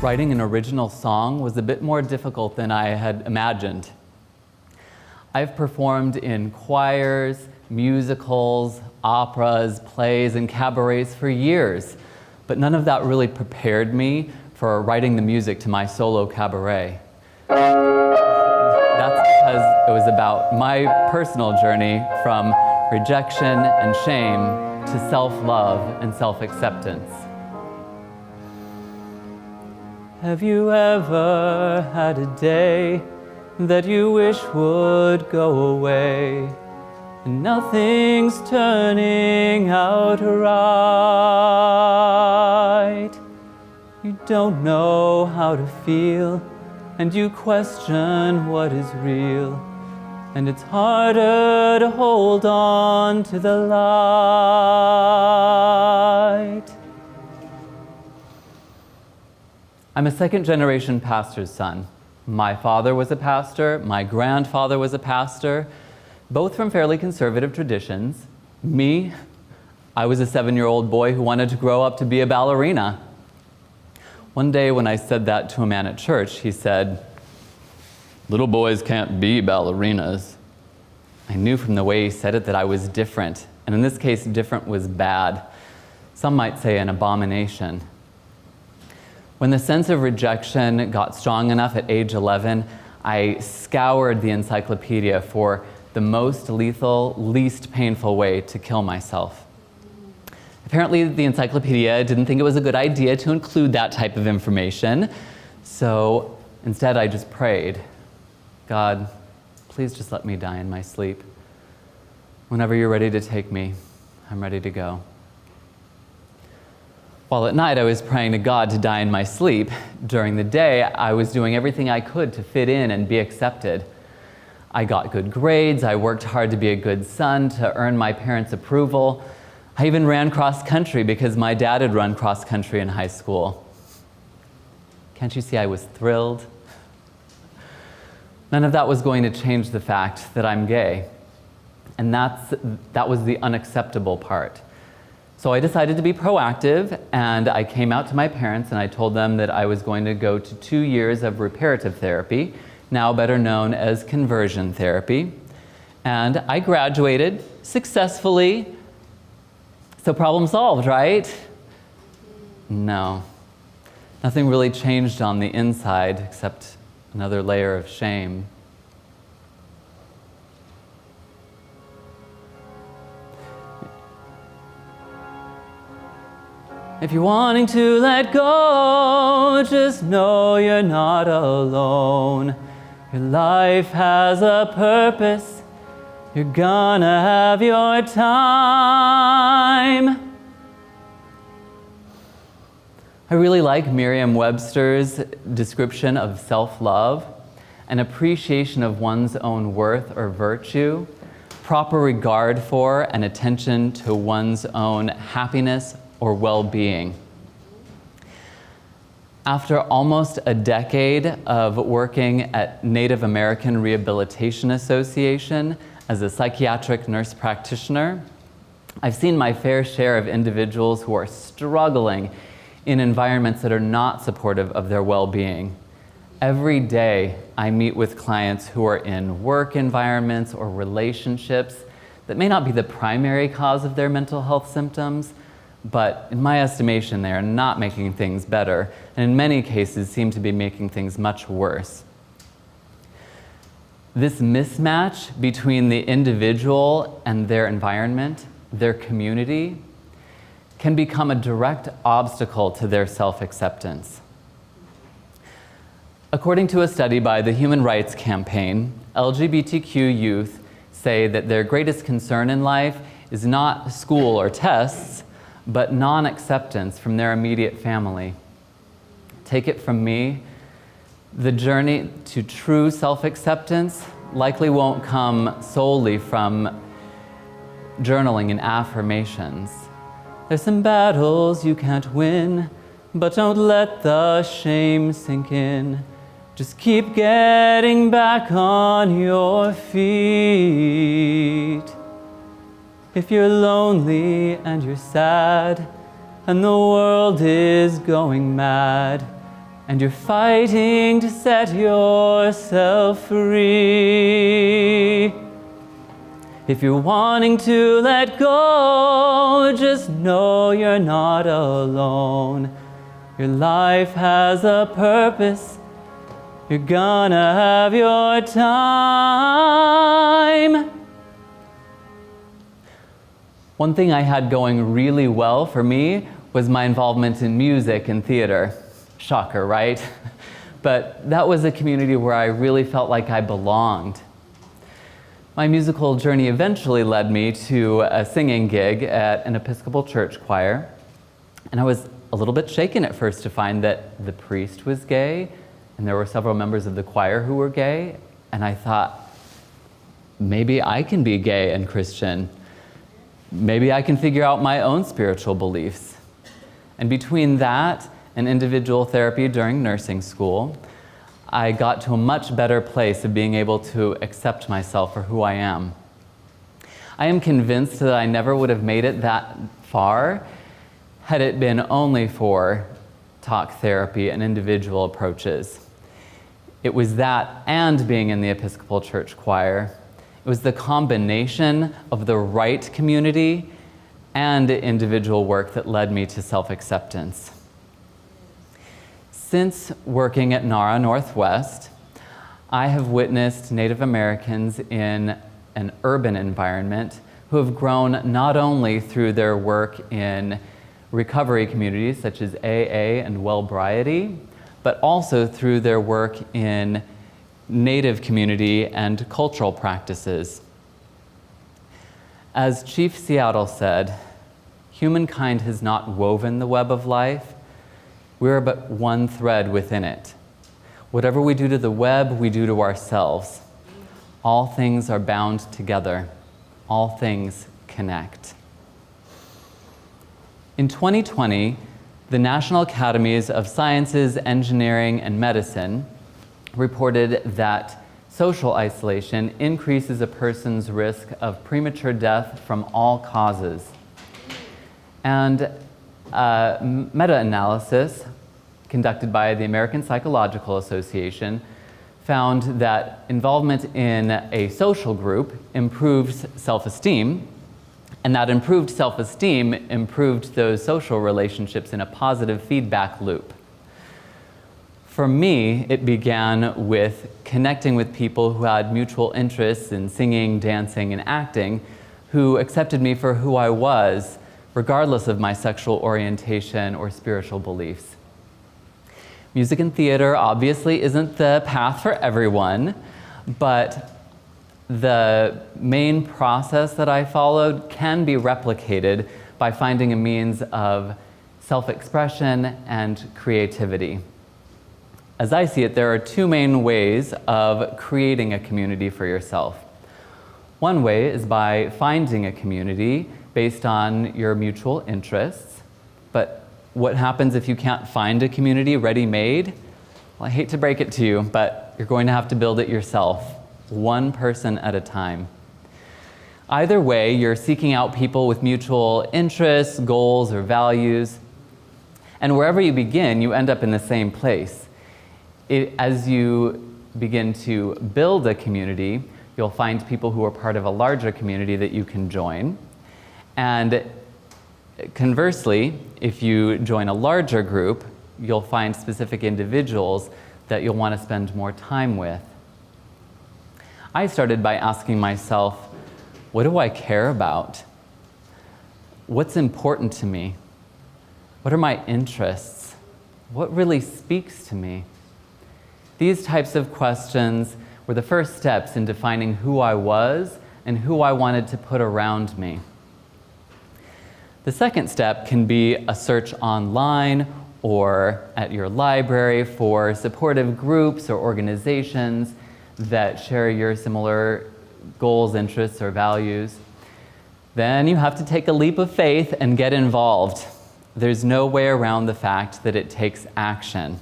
Writing an original song was a bit more difficult than I had imagined. I've performed in choirs, musicals, operas, plays, and cabarets for years, but none of that really prepared me for writing the music to my solo cabaret. That's because it was about my personal journey from rejection and shame to self-love and self-acceptance. Have you ever had a day that you wish would go away and nothing's turning out right? You don't know how to feel and you question what is real, and it's harder to hold on to the light. I'm a second-generation pastor's son. My father was a pastor, my grandfather was a pastor, both from fairly conservative traditions. Me, I was a 7-year-old boy who wanted to grow up to be a ballerina. One day when I said that to a man at church, he said, "Little boys can't be ballerinas." I knew from the way he said it that I was different, and in this case, different was bad. Some might say an abomination. When the sense of rejection got strong enough at age 11, I scoured the encyclopedia for the most lethal, least painful way to kill myself. Apparently, the encyclopedia didn't think it was a good idea to include that type of information, so instead I just prayed, "God, please just let me die in my sleep. Whenever you're ready to take me, I'm ready to go." While at night I was praying to God to die in my sleep, during the day I was doing everything I could to fit in and be accepted. I got good grades, I worked hard to be a good son, to earn my parents' approval. I even ran cross country because my dad had run cross country in high school. Can't you see I was thrilled? None of that was going to change the fact that I'm gay. And that was the unacceptable part. So I decided to be proactive, and I came out to my parents and I told them that I was going to go to 2 years of reparative therapy, now better known as conversion therapy. And I graduated successfully. So problem solved, right? No. Nothing really changed on the inside except another layer of shame. If you're wanting to let go, just know you're not alone. Your life has a purpose. You're gonna have your time. I really like Merriam-Webster's description of self-love: an appreciation of one's own worth or virtue, proper regard for and attention to one's own happiness or well-being. After almost a decade of working at Native American Rehabilitation Association as a psychiatric nurse practitioner, I've seen my fair share of individuals who are struggling in environments that are not supportive of their well-being. Every day, I meet with clients who are in work environments or relationships that may not be the primary cause of their mental health symptoms, but in my estimation, they are not making things better, and in many cases seem to be making things much worse. This mismatch between the individual and their environment, their community, can become a direct obstacle to their self-acceptance. According to a study by the Human Rights Campaign, LGBTQ youth say that their greatest concern in life is not school or tests, but non-acceptance from their immediate family. Take it from me, the journey to true self-acceptance likely won't come solely from journaling and affirmations. There's some battles you can't win, but don't let the shame sink in. Just keep getting back on your feet. If you're lonely and you're sad, and the world is going mad, and you're fighting to set yourself free. If you're wanting to let go, just know you're not alone. Your life has a purpose. You're gonna have your time. One thing I had going really well for me was my involvement in music and theater. Shocker, right? But that was a community where I really felt like I belonged. My musical journey eventually led me to a singing gig at an Episcopal church choir, and I was a little bit shaken at first to find that the priest was gay, and there were several members of the choir who were gay, and I thought, maybe I can be gay and Christian. Maybe I can figure out my own spiritual beliefs. And between that and individual therapy during nursing school, I got to a much better place of being able to accept myself for who I am. I am convinced that I never would have made it that far had it been only for talk therapy and individual approaches. It was that and being in the Episcopal church choir. It was the combination of the right community and individual work that led me to self-acceptance. Since working at NARA Northwest, I have witnessed Native Americans in an urban environment who have grown not only through their work in recovery communities such as AA and Wellbriety, but also through their work in Native community and cultural practices. As Chief Seattle said, humankind has not woven the web of life. We are but one thread within it. Whatever we do to the web, we do to ourselves. All things are bound together. All things connect. In 2020, the National Academies of Sciences, Engineering, and Medicine reported that social isolation increases a person's risk of premature death from all causes. And a meta-analysis conducted by the American Psychological Association found that involvement in a social group improves self-esteem, and that improved self-esteem improved those social relationships in a positive feedback loop. For me, it began with connecting with people who had mutual interests in singing, dancing, and acting, who accepted me for who I was, regardless of my sexual orientation or spiritual beliefs. Music and theater obviously isn't the path for everyone, but the main process that I followed can be replicated by finding a means of self-expression and creativity. As I see it, there are two main ways of creating a community for yourself. One way is by finding a community based on your mutual interests, but what happens if you can't find a community ready-made? Well, I hate to break it to you, but you're going to have to build it yourself, one person at a time. Either way, you're seeking out people with mutual interests, goals, or values, and wherever you begin, you end up in the same place. As you begin to build a community, you'll find people who are part of a larger community that you can join. And conversely, if you join a larger group, you'll find specific individuals that you'll want to spend more time with. I started by asking myself, what do I care about? What's important to me? What are my interests? What really speaks to me? These types of questions were the first steps in defining who I was and who I wanted to put around me. The second step can be a search online or at your library for supportive groups or organizations that share your similar goals, interests, or values. Then you have to take a leap of faith and get involved. There's no way around the fact that it takes action.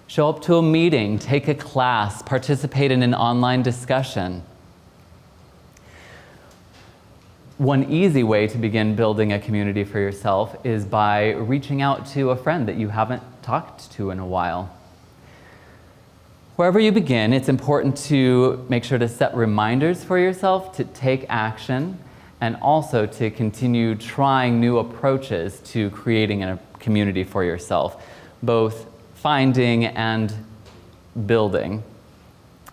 Show up to a meeting, take a class, participate in an online discussion. One easy way to begin building a community for yourself is by reaching out to a friend that you haven't talked to in a while. Wherever you begin, it's important to make sure to set reminders for yourself to take action and also to continue trying new approaches to creating a community for yourself, both finding and building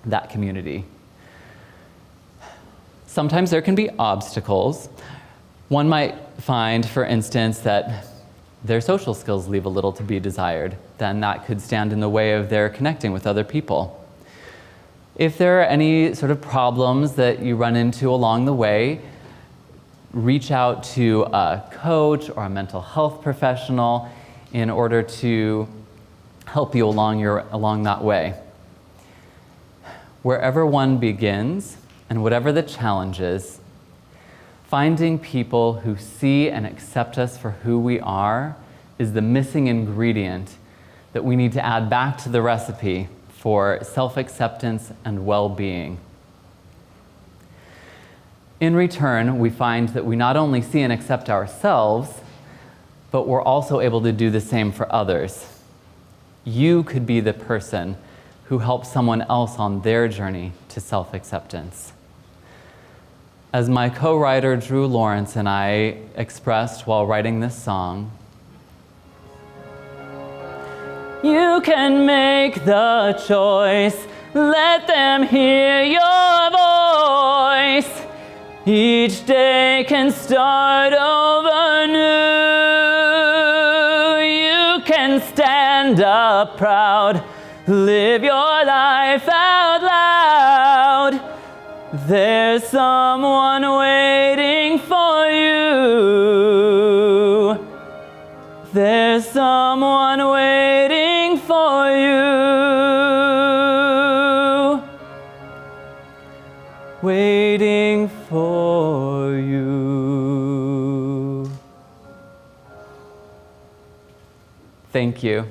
that community. Sometimes there can be obstacles. One might find, for instance, that their social skills leave a little to be desired. Then that could stand in the way of their connecting with other people. If there are any sort of problems that you run into along the way, reach out to a coach or a mental health professional in order to help you along that way. Wherever one begins, and whatever the challenge is, finding people who see and accept us for who we are is the missing ingredient that we need to add back to the recipe for self-acceptance and well-being. In return, we find that we not only see and accept ourselves, but we're also able to do the same for others. You could be the person who helps someone else on their journey to self-acceptance. As my co-writer Drew Lawrence and I expressed while writing this song, you can make the choice, let them hear your voice. Each day can start over new. You can stand up proud, live your life out loud. There's someone waiting for you. There's someone waiting for you. Waiting for you. Thank you.